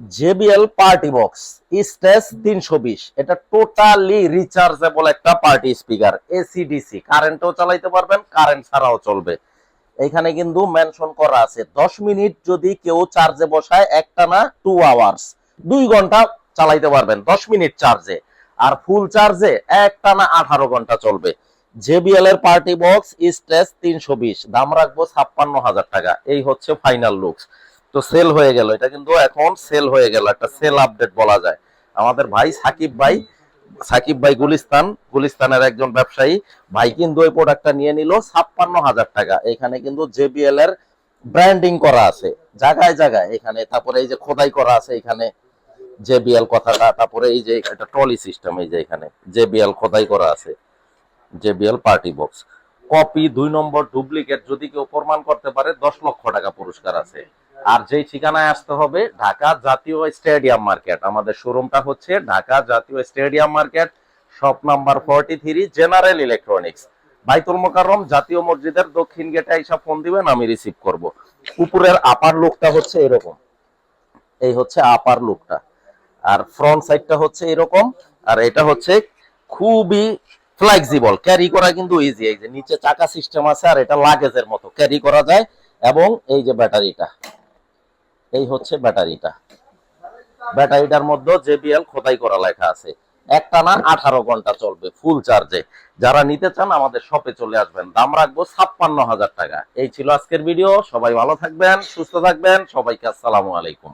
JBL party box stage 320, এটা totally rechargeable একটা party speaker, AC DC, কারেন্টও চালাইতে পারবেন, কারেন্ট ছাড়াও চলবে। এখানে কিন্তু মেনশন করা আছে 10 মিনিট যদি কেউ চার্জে বসায় একটানা 2 আওয়ার্স, 2 ঘন্টা চালাইতে পারবেন 10 মিনিট চার্জে, আর ফুল চার্জে একটানা 18 ঘন্টা চলবে। জেবিএল এর পার্টি বক্স স্টেজ 320, দাম রাখবো 56,000 টাকা। এই হচ্ছে ফাইনাল লুকস। তো সেল হয়ে গেল, এটা কিন্তু এখন সেল হয়ে গেল, একটা সেল আপডেট বলা যায়। আমাদের ভাই সাকিব ভাই গুলিস্তানের একজন ব্যবসায়ী ভাই কিন্তু ওই প্রোডাক্টটা নিয়ে নিল 56,000 টাকা। এখানে কিন্তু জেবিএল এর ব্র্যান্ডিং করা আছে জায়গায় জায়গায়, এখানে তারপরে এই যে খোদাই করা আছে এখানে জেবিএল কথাটা, তারপরে এই যে একটা ট্রলি সিস্টেম, এই যে এখানে জেবিএল খোদাই করা আছে। জেবিএল পার্টি বক্স কপি 2 নম্বর ডুপ্লিকেট যদি কেউ প্রমাণ করতে পারে 10 লক্ষ টাকা পুরস্কার আছে। আর যেই ঠিকানায় আসতে হবে, ঢাকা জাতীয় স্টেডিয়াম মার্কেট। আমাদের শোরুমটা হচ্ছে ঢাকা জাতীয় stadium market, shop number 43, general electronics, বাইতুল মোকাররম জাতীয় মসজিদের দক্ষিণ গেটে এসে ফোন দিবেন, আমি রিসিভ করব। উপরের আপার লুকটা হচ্ছে এরকম, এই হচ্ছে আপার লুকটা, আর ফ্রন্ট সাইডটা হচ্ছে এরকম। আর এটা হচ্ছে খুবই ফ্লেক্সিবল, ক্যারি করা কিন্তু ইজি। এই যে নিচে চাকা সিস্টেম আছে, আর এটা লাগেজের মতো ক্যারি করা যায়। এবং এই যে ব্যাটারিটা, এই হচ্ছে ব্যাটারিটার মধ্যে জেবিএল খোদাই করা লেখা আছে। একটানা 18 ঘন্টা চলবে ফুল চার্জে। যারা নিতে চান আমাদের শপে চলে আসবেন, দাম রাখবো 56,000 টাকা। এই ছিল আজকের ভিডিও। সবাই ভালো থাকবেন, সুস্থ থাকবেন, সবাইকে আসসালামু আলাইকুম।